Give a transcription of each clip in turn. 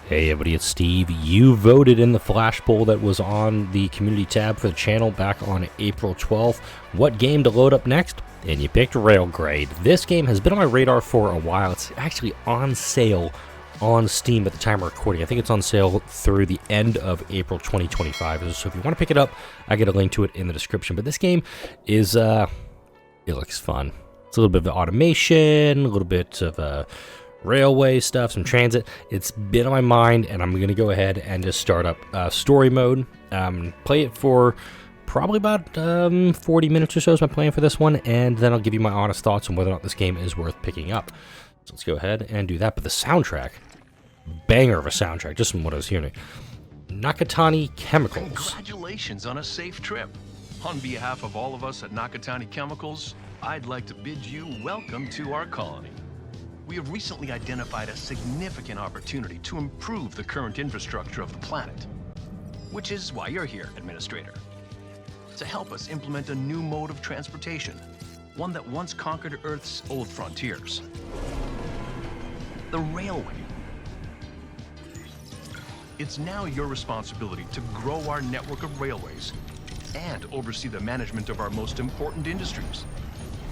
Hey everybody, it's Steve. You voted in the flash poll that was on the community tab for the channel back on April 12th. What game to load up next? And you picked Railgrade. This game has been on my radar for a while. It's actually on sale on Steam at the time of recording. I think it's on sale through the end of April 2025. So if you want to pick it up, I get a link to it in the description. But this game is, it looks fun. It's a little bit of automation, a little bit of railway stuff, some transit. It's been on my mind, and I'm going to go ahead and just start up story mode. Play it for probably about 40 minutes or so is my plan for this one, and then I'll give you my honest thoughts on whether or not this game is worth picking up. So let's go ahead and do that. But the soundtrack, banger of a soundtrack, just from what I was hearing. Nakatani Chemicals. Congratulations on a safe trip. On behalf of all of us at Nakatani Chemicals, I'd like to bid you welcome to our colony. We have recently identified a significant opportunity to improve the current infrastructure of the planet, which is why you're here, Administrator. To help us implement a new mode of transportation, one that once conquered Earth's old frontiers. The railway. It's now your responsibility to grow our network of railways and oversee the management of our most important industries.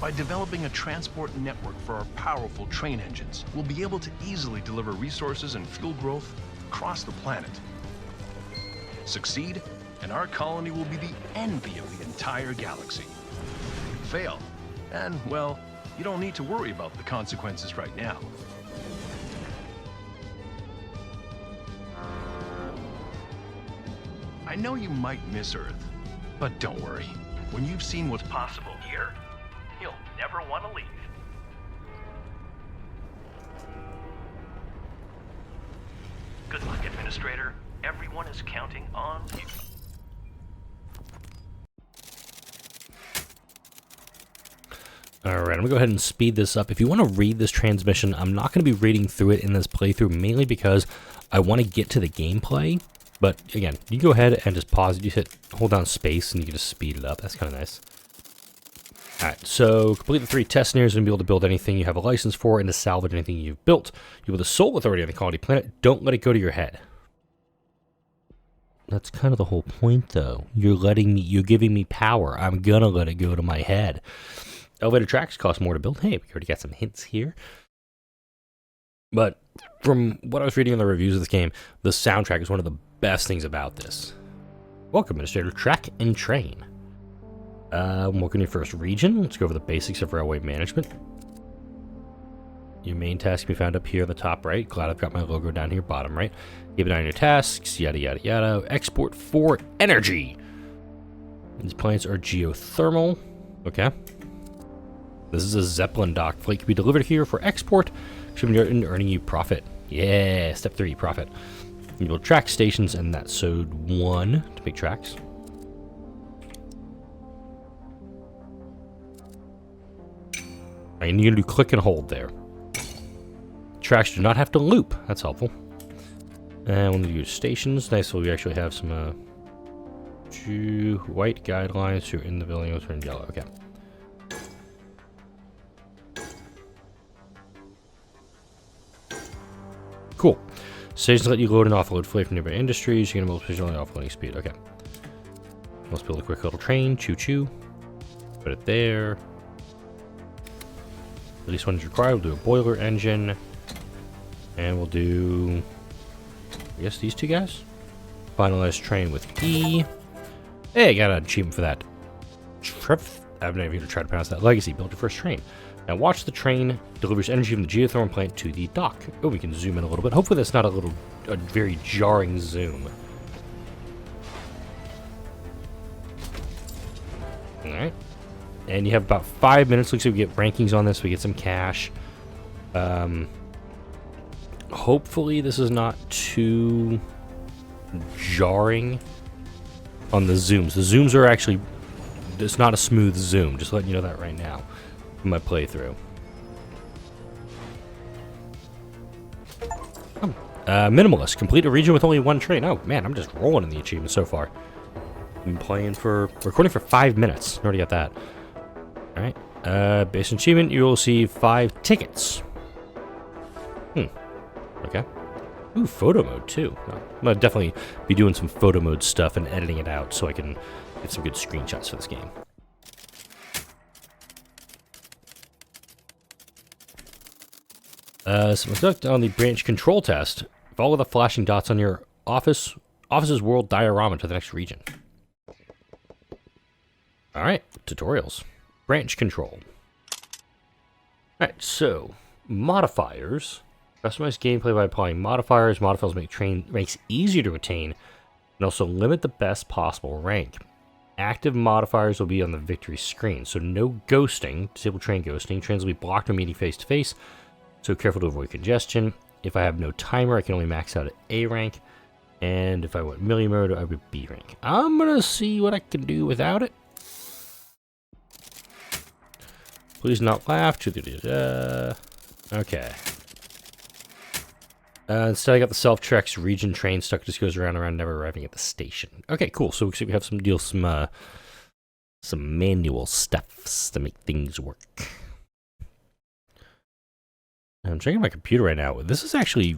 By developing a transport network for our powerful train engines, we'll be able to easily deliver resources and fuel growth across the planet. Succeed, and our colony will be the envy of the entire galaxy. Fail, and, well, you don't need to worry about the consequences right now. I know you might miss Earth, but don't worry. When you've seen what's possible here, you'll never want to leave. Good luck, Administrator. Everyone is counting on you. Alright, I'm going to go ahead and speed this up. If you want to read this transmission, I'm not going to be reading through it in this playthrough, mainly because I want to get to the gameplay. But again, you go ahead and just pause it. You hold down space and you can just speed it up. That's kind of nice. Alright, so complete the 3 test scenarios and be able to build anything you have a license for and to salvage anything you've built. You have the sole authority on the colony planet. Don't let it go to your head. That's kind of the whole point, though. You're giving me power. I'm gonna let it go to my head. Elevator tracks cost more to build. Hey, we already got some hints here. But from what I was reading in the reviews of this game, the soundtrack is one of the best things about this. Welcome, Administrator. Track and train. Welcome to your first region. Let's go over the basics of railway management. Your main task can be found up here at the top right. Glad I've got my logo down here, bottom right. Keep an eye on your tasks, yada, yada, yada. Export for energy. These plants are geothermal. Okay. This is a Zeppelin dock. Freight can be delivered here for export. Should be earning you profit. Yeah, step 3, profit. You build track stations, and that's sewed 1 to make tracks. And you're going to do click and hold there. Tracks do not have to loop. That's helpful. And we'll use stations. Nice, so we actually have some white guidelines who are in the building. Those are in yellow. Okay. Cool. Stations let you load and offload freight from nearby industries. You're going to build stations only offloading speed. Okay. Let's build a quick little train. Choo-choo. Put it there. At least one is required. We'll do a boiler engine. And we'll do, I guess, these 2 guys. Finalize train with E. Hey, got an achievement for that. I'm not even going to try to pronounce that. Legacy. Build your first train. Now watch the train delivers energy from the geothermal plant to the dock. Oh, we can zoom in a little bit. Hopefully that's not a very jarring zoom. Alright. And you have about 5 minutes. Looks like we get rankings on this. We get some cash. Hopefully this is not too jarring on the zooms. The zooms are actually, it's not a smooth zoom. Just letting you know that right now in my playthrough. Minimalist. Complete a region with only 1 train. Oh man, I'm just rolling in the achievements so far. I've been recording for 5 minutes. Already got that. Alright. Base achievement, you will receive 5 tickets. Okay. Ooh, photo mode too. I'm gonna definitely be doing some photo mode stuff and editing it out so I can get some good screenshots for this game. So let's look on the branch control test. Follow the flashing dots on your office's world diorama to the next region. All right, tutorials. Branch control. All right, so modifiers. Customize gameplay by applying modifiers. Modifiers make ranks easier to attain and also limit the best possible rank. Active modifiers will be on the victory screen, so no ghosting. Disable train ghosting. Trains will be blocked when meeting face to face, so careful to avoid congestion. If I have no timer, I can only max out at A rank, and if I went melee mode, I would B rank. I'm gonna see what I can do without it. Please not laugh. Okay. Instead, I got the self-tracks region train stuck. Just goes around, never arriving at the station. Okay, cool. So we have some manual stuffs to make things work. I'm checking my computer right now. This is actually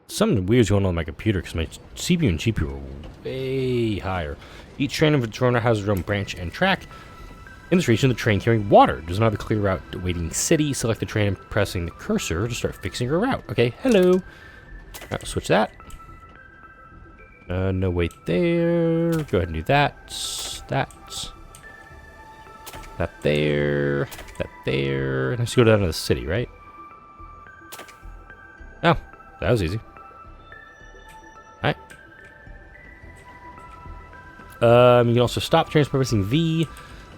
something weird's going on my computer because my CPU and GPU are way higher. Each train of Verona has its own branch and track. In this region, the train carrying water does not have a clear route to waiting city. Select the train and pressing the cursor to start fixing your route. Okay, hello. All right, switch that. No wait there. Go ahead and do that. That there. That there. And let's go down to the city, right? Oh, that was easy. All right. You can also stop trains by pressing V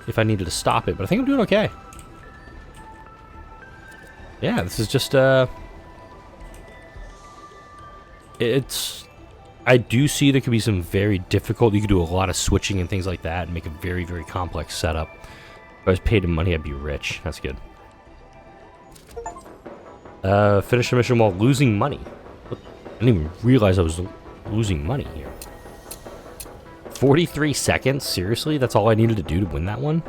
if I needed to stop it, but I think I'm doing okay. Yeah, this is just, I do see there could be some very difficult, you could do a lot of switching and things like that and make a very, very complex setup. If I was paid in money, I'd be rich. That's good. Finish the mission while losing money. I didn't even realize I was losing money here. 43 seconds? Seriously? That's all I needed to do to win that one?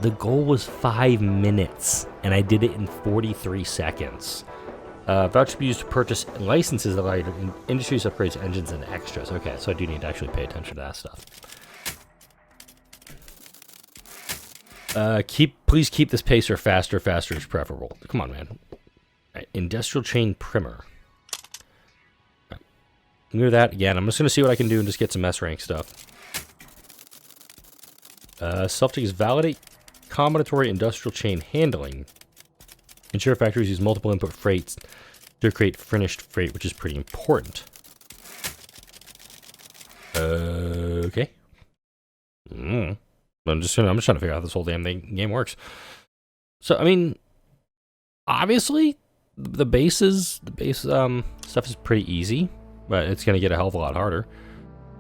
The goal was 5 minutes, and I did it in 43 seconds. Voucher be used to purchase licenses that allow you to industries, upgrades, engines, and extras. Okay, so I do need to actually pay attention to that stuff. Please keep this pace or faster. Faster is preferable. Come on, man. All right, industrial chain primer. Do that again. I'm just going to see what I can do and just get some S rank stuff. Self-take is validate combinatory industrial chain handling. Ensure factories use multiple input freights to create finished freight, which is pretty important. Okay. I'm just trying to figure out how this whole damn game works. So, I mean, obviously, the base stuff is pretty easy. But it's going to get a hell of a lot harder.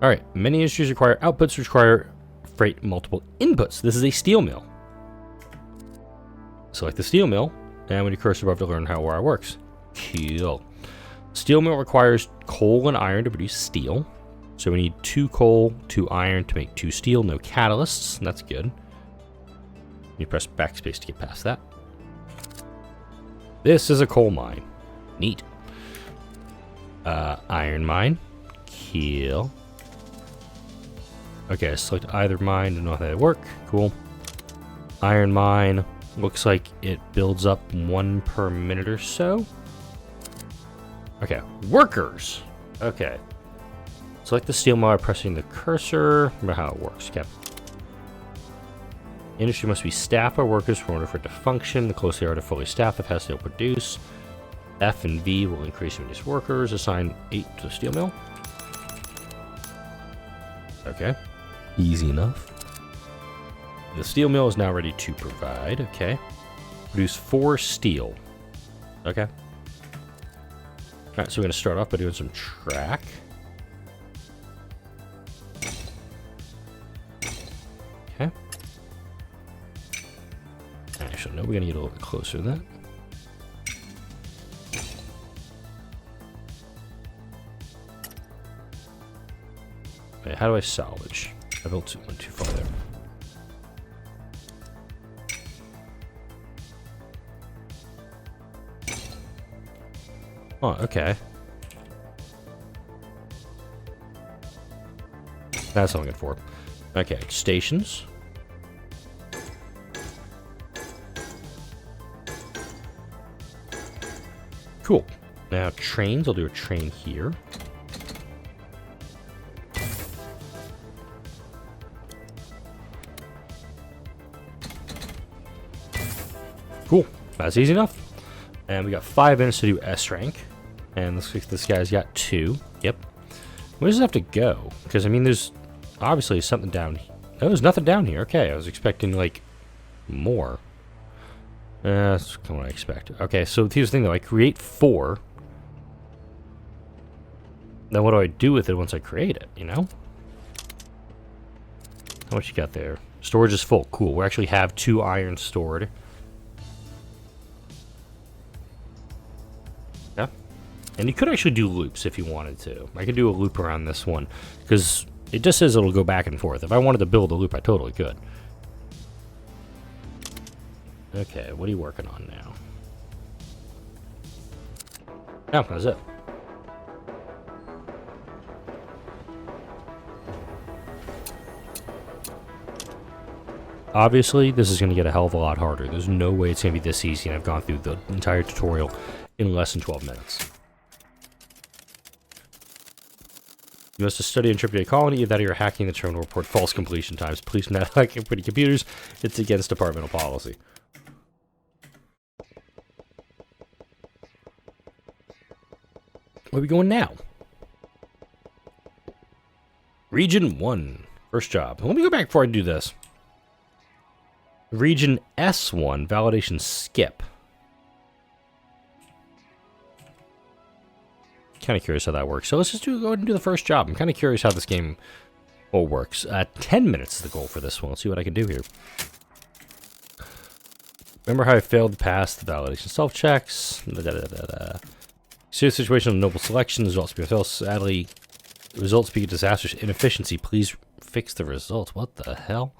All right, many industries require outputs which require freight multiple inputs. This is a steel mill. Select the steel mill, and when you cursor above to learn how wire works. Cool. Steel mill requires coal and iron to produce steel. So we need 2 coal, 2 iron to make 2 steel. No catalysts, and that's good. You press backspace to get past that. This is a coal mine. Neat. Iron mine. Kill. Okay, select either mine to know how they work. Cool. Iron mine. Looks like it builds up 1 per minute or so. Okay, workers. Okay. Select the steel mine by pressing the cursor. Remember how it works. Okay. Industry must be staffed by workers in order for it to function. The closer they are to fully staffed, the faster they'll produce. F and V will increase and reduce workers. Assign 8 to the steel mill. Okay. Easy enough. The steel mill is now ready to provide. Okay. Produce 4 steel. Okay. Alright, so we're going to start off by doing some track. Okay. Actually, no, we're going to get a little bit closer to that. Okay, how do I salvage? I built went too far there. Oh, okay. That's what I'm looking for. Okay, stations. Cool. Now trains, I'll do a train here. Cool. That's easy enough. And we got 5 minutes to do S rank. And looks like this guy's got 2. Yep. Where does it have to go? Because, I mean, there's obviously something down here. Oh, there's nothing down here. Okay, I was expecting, like, more. That's kind of what I expected. Okay, so here's the thing, though. I create 4. Then what do I do with it once I create it, you know? How much you got there? Storage is full. Cool. We actually have 2 iron stored. Yeah. And you could actually do loops if you wanted to. I could do a loop around this one, because it just says it'll go back and forth. If I wanted to build a loop, I totally could. Okay, what are you working on now? Oh, that's it. Obviously, this is going to get a hell of a lot harder. There's no way it's going to be this easy, and I've gone through the entire tutorial in less than 12 minutes. You must study and interpret a colony. If that you're hacking the terminal, report false completion times. Please do not hack pretty computers. It's against departmental policy. Where are we going now? Region 1. First job. Let me go back before I do this. Region S1. Validation skip. Kind of curious how that works. So let's just go ahead and do the first job. I'm kind of curious how this game all works. 10 minutes is the goal for this one. Let's see what I can do here. Remember how I failed to pass the validation self-checks? Serious situation of noble selection. Results be fail. Sadly, results be disastrous inefficiency. Please fix the results. What the hell?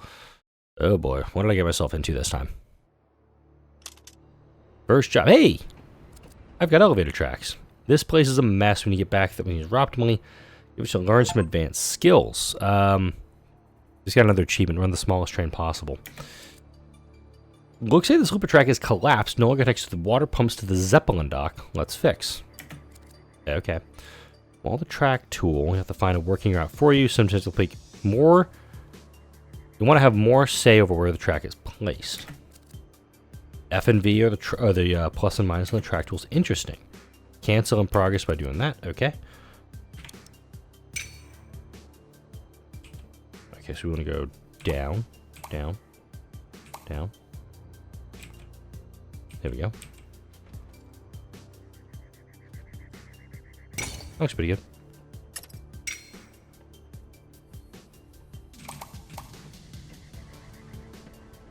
Oh boy. What did I get myself into this time? First job. Hey! I've got elevator tracks. This place is a mess when you get back that when you drop optimally. You should learn some advanced skills. Just got another achievement. Run the smallest train possible. Looks like this looper track is collapsed. No longer connects to the water pumps to the Zeppelin dock. Let's fix. Okay. Well, the track tool, we have to find a working route for you. Sometimes it'll take more. You want to have more say over where the track is placed. F and V are the plus and minus on the track tools. Interesting. Cancel in progress by doing that. Okay. Okay, so we want to go down, down, down. There we go. Looks pretty good.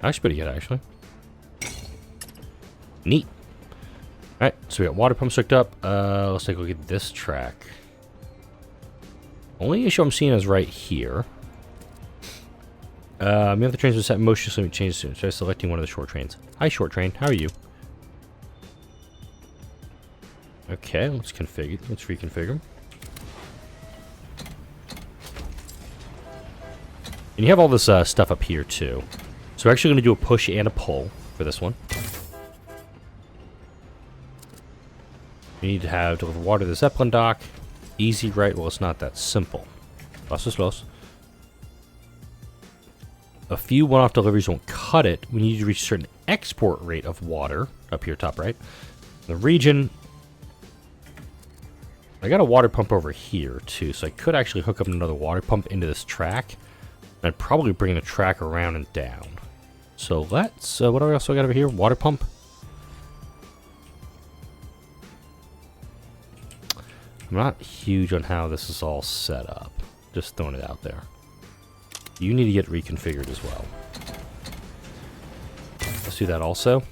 Looks pretty good, actually. Neat. Alright, so we got water pumps hooked up. Let's take a look at this track. Only issue I'm seeing is right here. Many of the trains will set in motion, so let me change soon. Try selecting one of the short trains. Hi, short train. How are you? Okay, let's configure. Let's reconfigure. And you have all this stuff up here too. So we're actually going to do a push and a pull for this one. We need to have deliver water to the Zeppelin dock. Easy, right? Well, it's not that simple. Los. A few one-off deliveries won't cut it. We need to reach a certain export rate of water up here top right. The region. I got a water pump over here too, so I could actually hook up another water pump into this track. And I'd probably bring the track around and down. So let's, what do I also got over here? Water pump. I'm not huge on how this is all set up. Just throwing it out there. You need to get reconfigured as well. Let's do that also.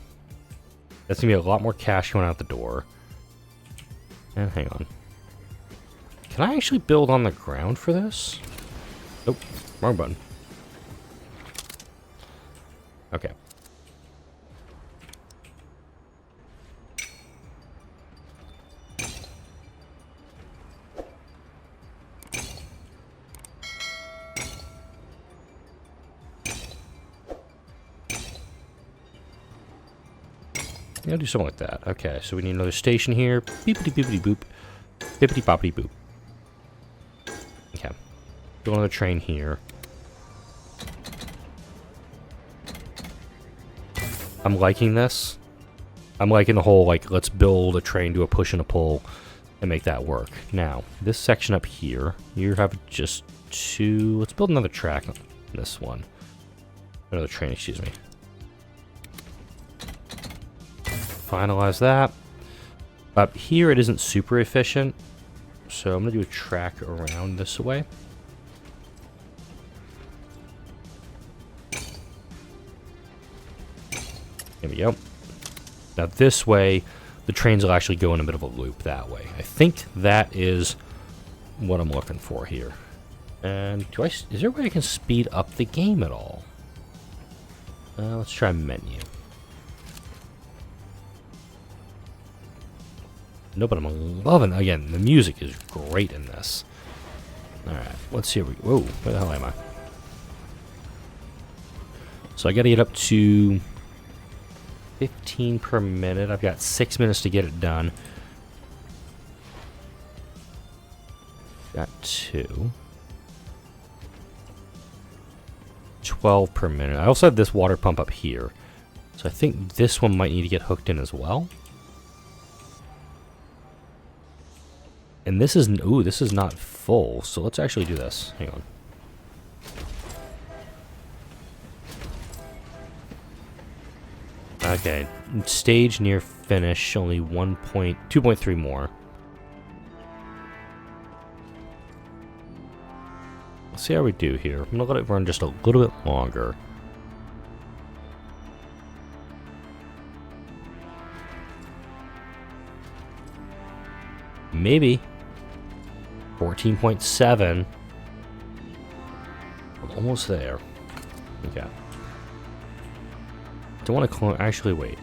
That's going to be a lot more cash going out the door. And hang on. Can I actually build on the ground for this? Nope. Wrong button. Okay. Yeah, I'll do something like that. Okay, so we need another station here. Beepity boopity boop. Bippity boppity boop. Okay. Do another train here. I'm liking this. I'm liking the whole, like, let's build a train, do a push and a pull, and make that work. Now, this section up here, you have just two... Let's build another track on this one. Another train, excuse me. Finalize that. Up here, it isn't super efficient, so I'm going to do a track around this way. There we go. Now this way, the trains will actually go in a bit of a loop that way. I think that is what I'm looking for here. And is there a way I can speed up the game at all? Let's try menu. No, but I'm loving, again, the music is great in this. Alright, let's see. Whoa, where the hell am I? So I gotta get up to 15 per minute. I've got 6 minutes to get it done. Got 2. 12 per minute. I also have this water pump up here. So I think this one might need to get hooked in as well. And this is... Ooh, this is not full. So let's actually do this. Hang on. Okay, stage near finish, only 2.3 more. Let's see how we do here. I'm gonna let it run just a little bit longer. Maybe 14.7. We're almost there. Okay. Don't want to clone. Actually, wait.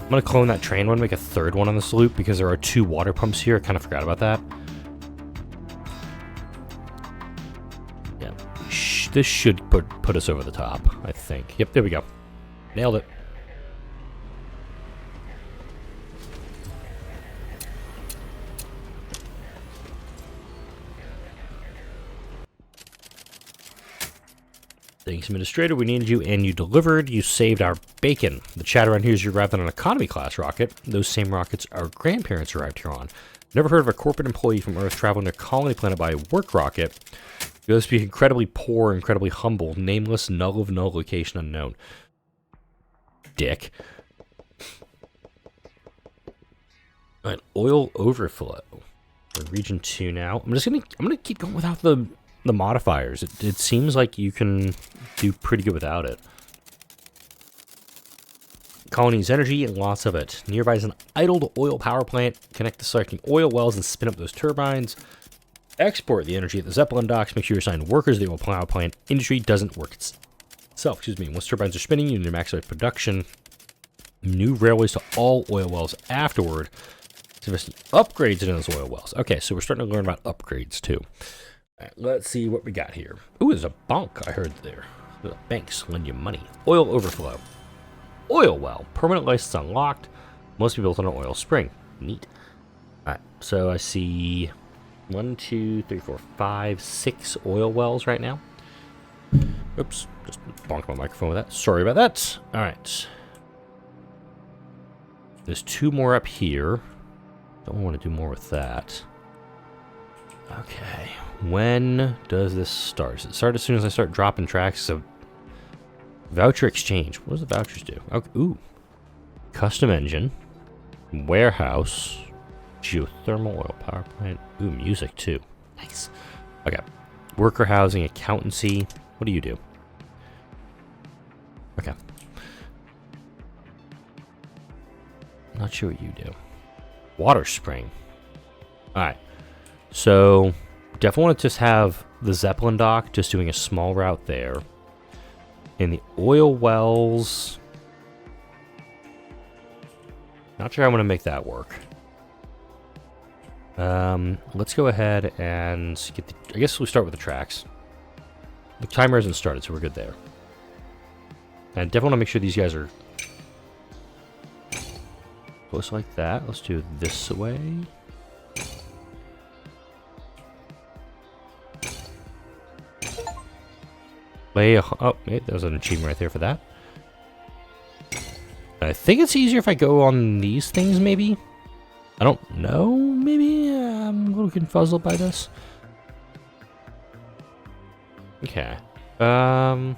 I'm going to clone that train one, make a third one on this loop because there are 2 water pumps here. I kind of forgot about that. Yeah. This should put us over the top, I think. Yep, there we go. Nailed it. Thanks, Administrator. We needed you, and you delivered. You saved our bacon. The chat around here is you arrived on an economy class rocket. Those same rockets our grandparents arrived here on. Never heard of a corporate employee from Earth traveling to colony planet by a work rocket. You must be incredibly poor, incredibly humble, nameless, null of null, location unknown. Dick. Alright, oil overflow. We're in region 2 now. I'm gonna keep going without the modifiers. It seems like you can do pretty good without it. Colonies energy and lots of it. Nearby is an idled oil power plant. Connect the selecting oil wells and spin up those turbines. Export the energy at the Zeppelin docks. Make sure you assign workers to the oil power plant. Industry doesn't work itself. Excuse me. Once turbines are spinning, you need to maximize production. New railways to all oil wells afterward. Invest in upgrades into those oil wells. Okay, so we're starting to learn about upgrades too. All right, let's see what we got here. Ooh, there's a bank I heard there. There's a banks lend you money. Oil overflow. Oil well. Permanent license unlocked. Must be built on an oil spring. Neat. All right, so I see 1, 2, 3, 4, 5, 6 oil wells right now. Oops, just bonked my microphone with that. Sorry about that. All right. There's 2 more up here. Don't want to do more with that. Okay. When does this start? Does it start as soon as I start dropping tracks? So, voucher exchange. What does the vouchers do? Okay. Ooh. Custom engine. Warehouse. Geothermal oil power plant. Ooh, music too. Nice. Okay. Worker housing, accountancy. What do you do? Okay. Not sure what you do. Water spring. Alright. So, definitely want to just have the Zeppelin dock just doing a small route there. And the oil wells. Not sure I want to make that work. Let's go ahead and get the... I guess we'll start with the tracks. The timer hasn't started, so we're good there. And definitely want to make sure these guys are close like that. Let's do it this way. Oh, there's an achievement right there for that. I think it's easier if I go on these things, maybe? I don't know, maybe? I'm a little confuzzled by this. Okay. I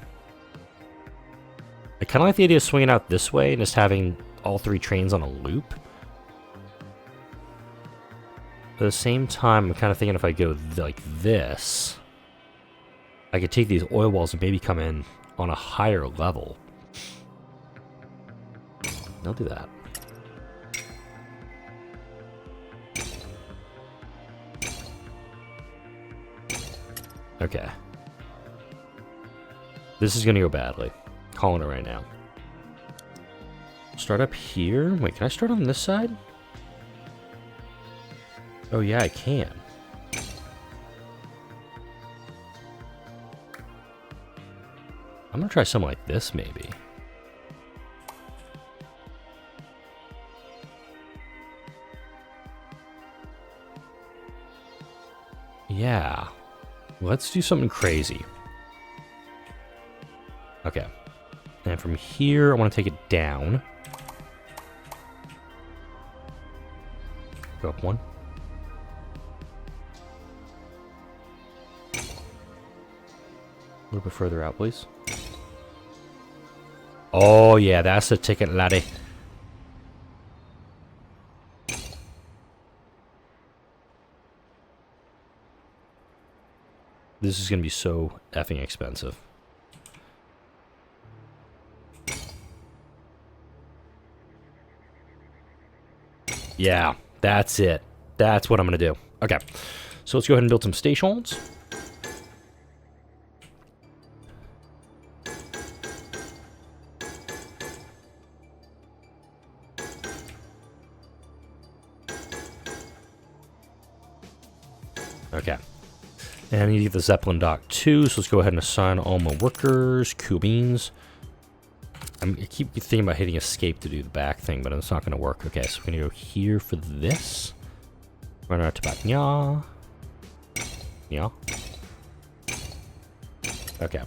kind of like the idea of swinging out this way and just having all 3 trains on a loop. At the same time, I'm kind of thinking if I go like this, I could take these oil wells and maybe come in on a higher level. I'll do that. Okay. This is going to go badly. Calling it right now. Start up here. Wait, can I start on this side? Oh, yeah, I can. I'm going to try something like this, maybe. Yeah. Let's do something crazy. Okay. And from here, I want to take it down. Go up 1. A little bit further out, please. Oh, yeah, that's the ticket, laddie. This is going to be so effing expensive. Yeah, that's it. That's what I'm going to do. Okay, so let's go ahead and build some stations. Okay. And I need to get the Zeppelin dock too, so let's go ahead and assign all my workers, beans. I keep thinking about hitting escape to do the back thing, but it's not going to work. Okay, so we're going to go here for this. Run out to back. Nya. Nya. Okay.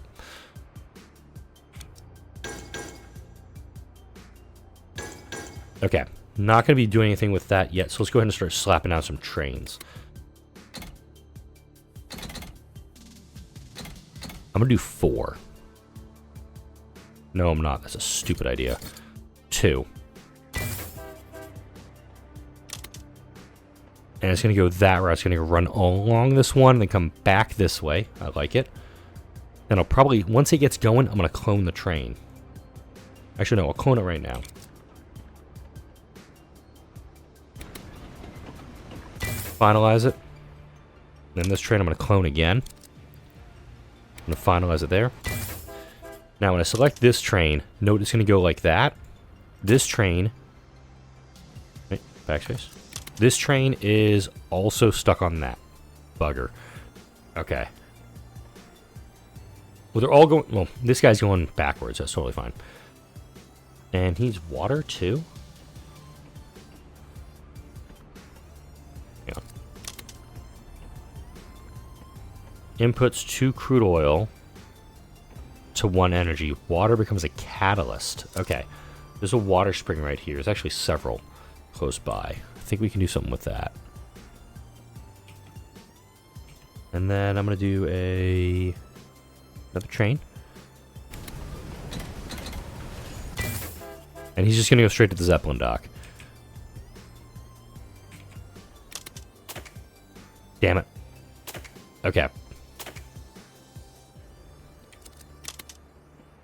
Okay. Not going to be doing anything with that yet, so let's go ahead and start slapping out some trains. I'm going to do 4. No, I'm not. That's a stupid idea. 2. And it's going to go that route. It's going to run along this one and then come back this way. I like it. Then I'll probably, once it gets going, I'm going to clone the train. Actually, no, I'll clone it right now. Finalize it. Then this train I'm going to clone again. I'm going to finalize it there. Now, when I select this train, note it's going to go like that. This train... Wait, backspace. This train is also stuck on that bugger. Okay. Well, they're all going... Well, this guy's going backwards. That's totally fine. And he's water, too? Yeah. Inputs 2 crude oil to 1 energy. Water becomes a catalyst. Okay. There's a water spring right here. There's actually several close by. I think we can do something with that. And then I'm going to do another train. And he's just going to go straight to the Zeppelin dock. Damn it. Okay.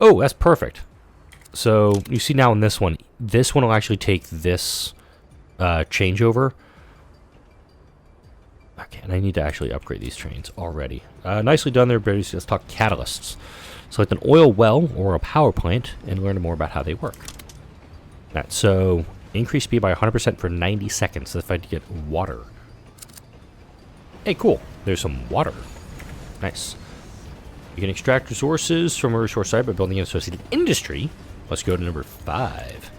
Oh, that's perfect. So, you see now in this one will actually take this changeover. Okay, and I need to actually upgrade these trains already. Nicely done there, Brady. Let's talk catalysts. Select an oil well or a power plant and learn more about how they work. Right, so, increase speed by 100% for 90 seconds if I get water. Hey, cool. There's some water. Nice. You can extract resources from a resource site by building an associated industry. Let's go to number 5.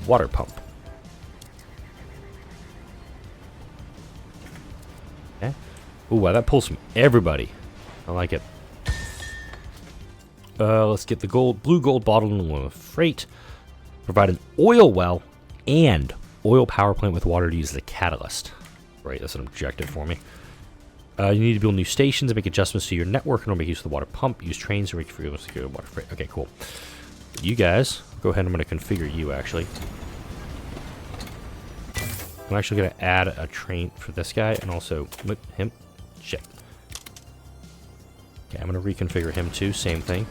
Water pump. Okay. Ooh, wow, that pulls from everybody. I like it. Let's get the blue gold bottle and freight. Provide an oil well and oil power plant with water to use as a catalyst. Right, that's an objective for me. You need to build new stations and make adjustments to your network in order to make use of the water pump. Use trains to reach for your secure water freight. Okay, cool. You guys, go ahead. I'm going to configure you, actually. I'm actually going to add a train for this guy and also him. Shit. Okay, I'm going to reconfigure him too. Same thing.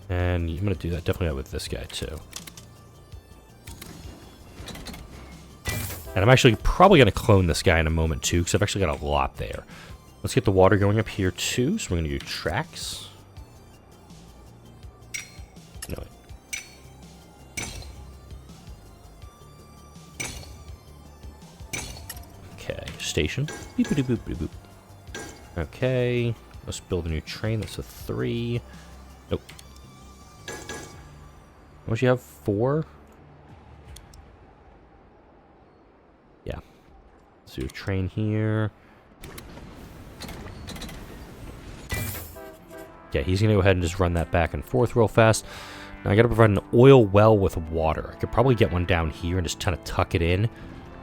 And I'm going to do that definitely with this guy too. And I'm actually probably going to clone this guy in a moment too, because I've actually got a lot there. Let's get the water going up here too. So we're going to do tracks. No. Okay, station. Beep, boop, boop, boop, boop. Okay, let's build a new train. That's a 3. Nope. Don't you have 4? Yeah. Let's do a train here. Yeah, he's going to go ahead and just run that back and forth real fast. Now I got to provide an oil well with water. I could probably get one down here and just kind of tuck it in.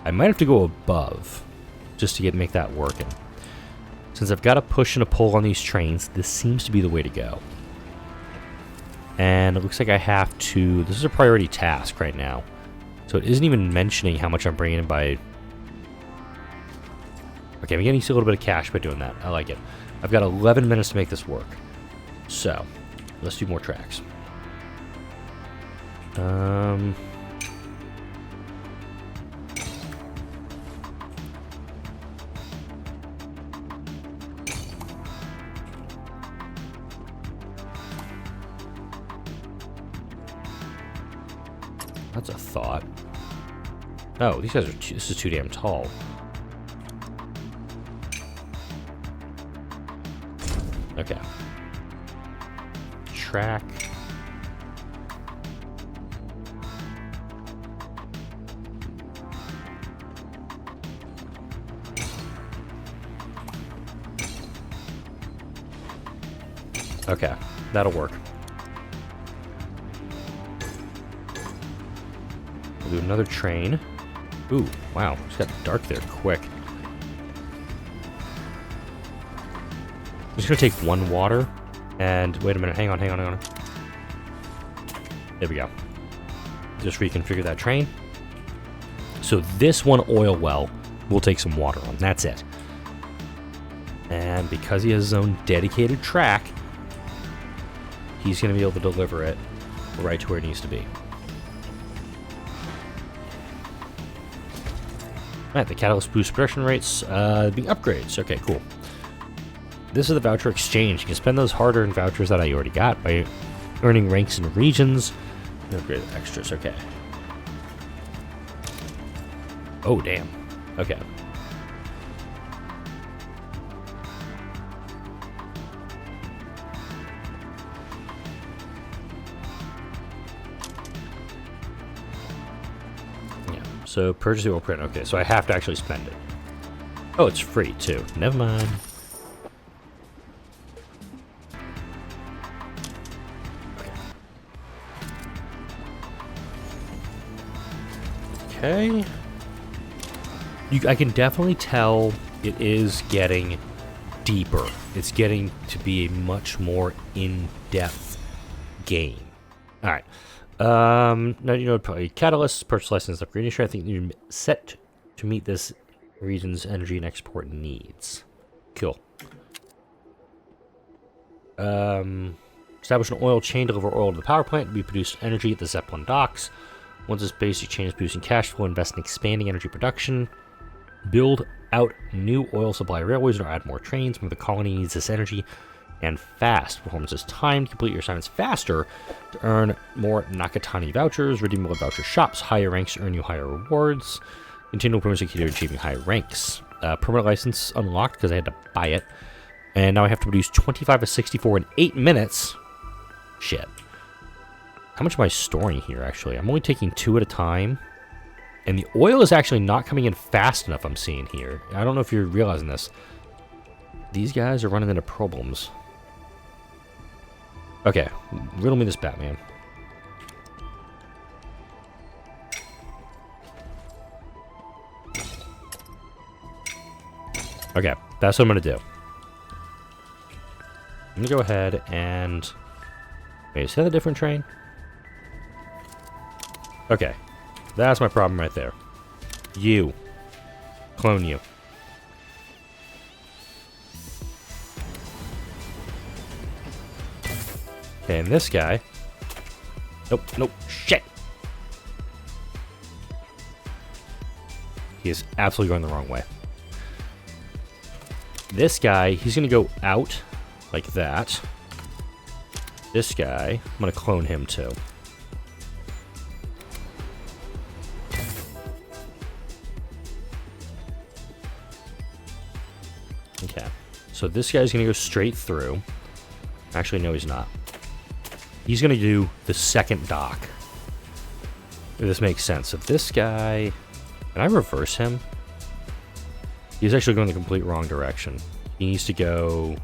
I might have to go above just to make that working. Since I've got a push and a pull on these trains, this seems to be the way to go. And it looks like I have to... This is a priority task right now. So it isn't even mentioning how much I'm bringing in by... Okay, I'm getting a little bit of cash by doing that. I like it. I've got 11 minutes to make this work. So, let's do more tracks. That's a thought. Oh, these guys are this is too damn tall. Okay. Track. Okay, that'll work. We'll do another train. Ooh, wow, it's got dark there quick. I'm just gonna take one water, and wait a minute, hang on. There we go. Just reconfigure that train. So this one oil well will take some water on, that's it. And because he has his own dedicated track, he's gonna be able to deliver it right to where it needs to be. Alright, the catalyst boost production rates, being upgrades. Okay, cool. This is the voucher exchange. You can spend those hard-earned vouchers that I already got by earning ranks in regions. Upgrade extras, okay. Oh, damn. Okay. So purchase the oil print. Okay, so I have to actually spend it. Oh, it's free too. Never mind. Okay. I can definitely tell it is getting deeper. It's getting to be a much more in-depth game. All right. Now, you know, probably catalysts, purchase license, upgrade industry. I think you're set to meet this region's energy and export needs. Cool. Establish an oil chain, deliver oil to the power plant to be produced energy at the Zeppelin docks. Once this basic chain is producing cash flow, invest in expanding energy production. Build out new oil supply railways or add more trains. When the colony needs this energy. And fast. Performance is timed. Complete your assignments faster to earn more Nakatani vouchers. Redeemable voucher shops. Higher ranks earn you higher rewards. Continual improvements are key to achieving higher ranks. permanent license unlocked because I had to buy it. And now I have to produce 25 of 64 in 8 minutes. Shit. How much am I storing here, actually? I'm only taking 2 at a time. And the oil is actually not coming in fast enough, I'm seeing here. I don't know if you're realizing this. These guys are running into problems. Okay, riddle me this, Batman. Okay, that's what I'm going to do. I'm going to go ahead and... Wait, is that a different train? Okay, that's my problem right there. You. Clone you. Okay, and this guy... Nope, nope, shit! He is absolutely going the wrong way. This guy, he's going to go out like that. This guy, I'm going to clone him too. Okay, so this guy's going to go straight through. Actually, no, he's not. He's going to do the second dock. If this makes sense. So this guy... Can I reverse him? He's actually going the complete wrong direction. He needs to go...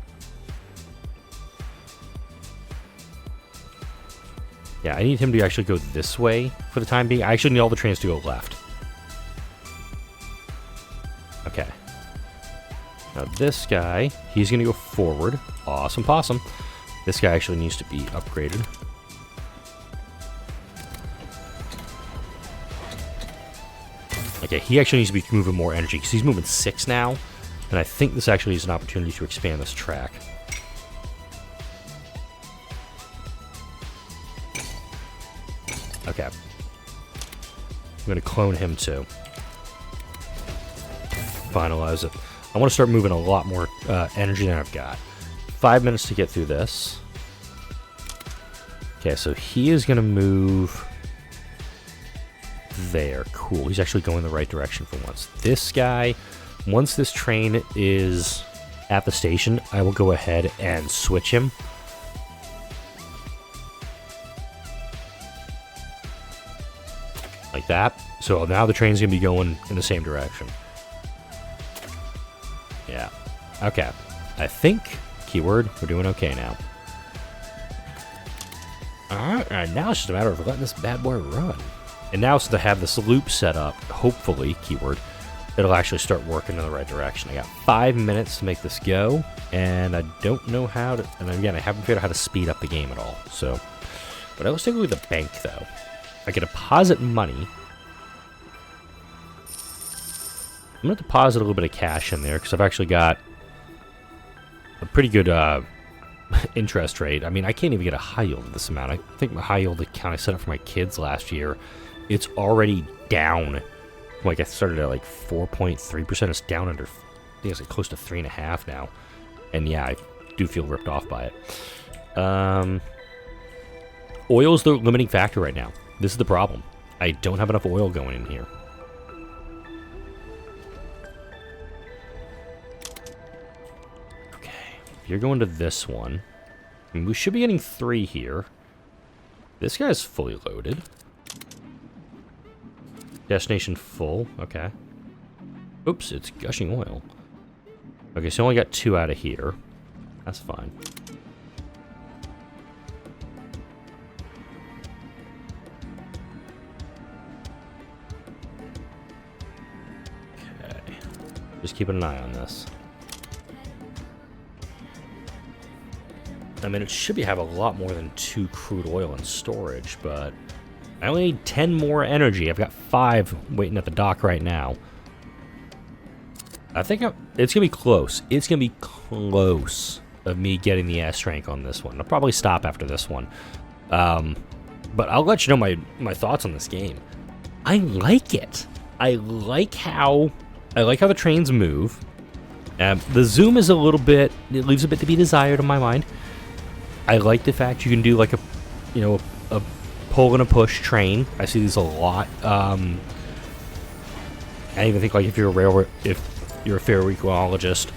Yeah, I need him to actually go this way for the time being. I actually need all the trains to go left. Okay. Now this guy, he's going to go forward. Awesome possum. This guy actually needs to be upgraded. Okay, he actually needs to be moving more energy because he's moving 6 now. And I think this actually is an opportunity to expand this track. Okay. I'm going to clone him too. Finalize it. I want to start moving a lot more energy than I've got. 5 minutes to get through this. Okay, so he is going to move there. Cool. He's actually going the right direction for once. This guy, once this train is at the station, I will go ahead and switch him. Like that. So now the train's going to be going in the same direction. Yeah. Okay. I think... Keyword, we're doing okay now. Alright, now it's just a matter of letting this bad boy run. And now since I have this loop set up, hopefully, keyword, it'll actually start working in the right direction. I got 5 minutes to make this go, and I don't know how to... And again, I haven't figured out how to speed up the game at all, so... But let's take a look at the bank, though. I can deposit money. I'm going to deposit a little bit of cash in there, because I've actually got a pretty good interest rate. I mean, I can't even get a high yield at this amount. I think my high yield account I set up for my kids last year, it's already down. Like, I started at like 4.3%. It's down under, I think it's like close to 3.5 now. And yeah, I do feel ripped off by it. Oil's the limiting factor right now. This is the problem. I don't have enough oil going in here. You're going to this one. I mean, we should be getting 3 here. This guy's fully loaded. Destination full. Okay. Oops, it's gushing oil. Okay, so I only got 2 out of here. That's fine. Okay. Just keeping an eye on this. I mean, it should have a lot more than 2 crude oil in storage, but I only need 10 more energy. I've got 5 waiting at the dock right now. I think it's going to be close. It's going to be close of me getting the S rank on this one. I'll probably stop after this one. But I'll let you know my thoughts on this game. I like it. I like how the trains move. The zoom is a little bit, it leaves a bit to be desired in my mind. I like the fact you can do like a pull and a push train. I see these a lot. I even think like if you're a railroad, if you're a ferroecologist,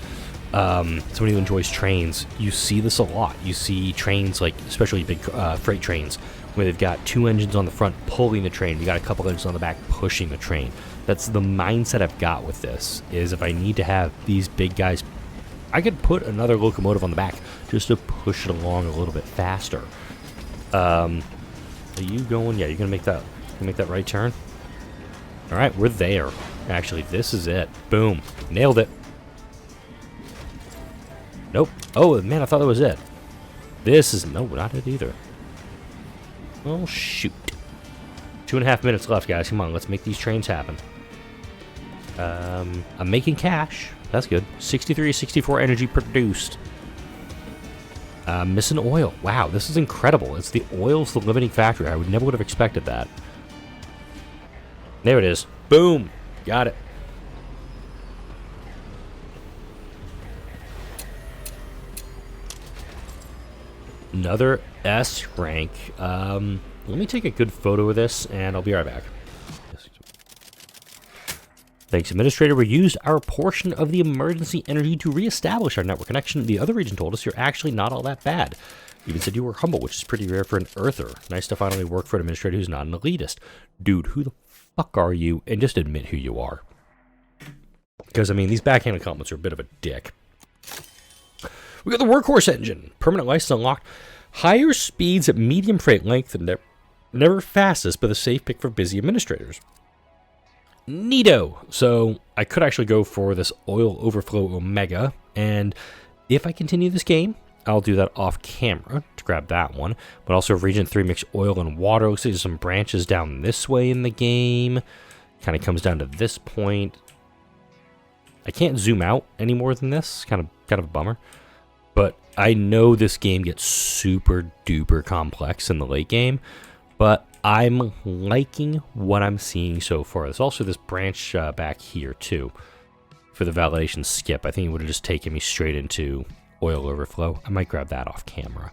somebody who enjoys trains, you see this a lot. You see trains, like especially big freight trains, where they've got 2 engines on the front pulling the train. You got a couple engines on the back pushing the train. That's the mindset I've got with this, is if I need to have these big guys, I could put another locomotive on the back just to push it along a little bit faster. Are you going? Yeah, you're gonna make that right turn. All right, we're there. Actually, this is it. Boom, nailed it. Nope. Oh man, I thought that was it. This is no, not it either. Oh shoot. 2.5 minutes left, guys. Come on, let's make these trains happen. I'm making cash. That's good. 64 energy produced. Missing oil. Wow, this is incredible. It's the oil's the limiting factor. I never would have expected that. There it is. Boom. Got it. Another S rank. Let me take a good photo of this, and I'll be right back. Thanks, Administrator. We used our portion of the emergency energy to reestablish our network connection. The other region told us you're actually not all that bad. Even said you were humble, which is pretty rare for an Earther. Nice to finally work for an Administrator who's not an elitist. Dude, who the fuck are you? And just admit who you are. Because, I mean, these backhanded compliments are a bit of a dick. We got the Workhorse engine. Permanent license unlocked. Higher speeds at medium freight length and never fastest, but a safe pick for busy administrators. Neato. So I could actually go for this Oil Overflow Omega, and if I continue this game, I'll do that off camera to grab that one. But also Region 3 mixed oil and water. Looks like there's some branches down this way in the game. Kind of comes down to this point. I can't zoom out any more than this. Kind of a bummer. But I know this game gets super duper complex in the late game, but I'm liking what I'm seeing so far. There's also this branch back here too for the validation skip. I think it would have just taken me straight into Oil Overflow. I might grab that off camera.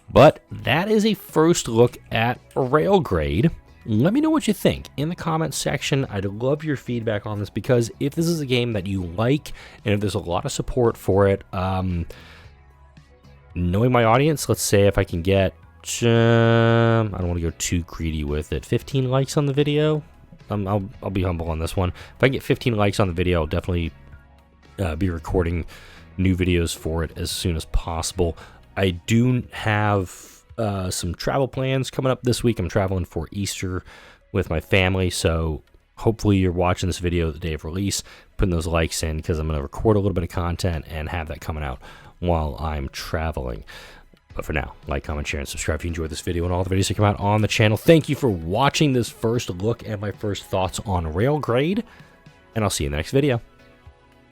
But that is a first look at Railgrade. Let me know what you think in the comments section. I'd love your feedback on this, because if this is a game that you like and if there's a lot of support for it, knowing my audience, let's say if I can get, I don't want to go too greedy with it, 15 likes on the video. I'll be humble on this one. If I can get 15 likes on the video, I'll definitely be recording new videos for it as soon as possible. I do have some travel plans coming up this week. I'm traveling for Easter with my family, so hopefully you're watching this video the day of release, putting those likes in, because I'm going to record a little bit of content and have that coming out while I'm traveling. But for now, like, comment, share, and subscribe if you enjoyed this video and all the videos that come out on the channel. Thank you for watching this first look at my first thoughts on Railgrade, and I'll see you in the next video.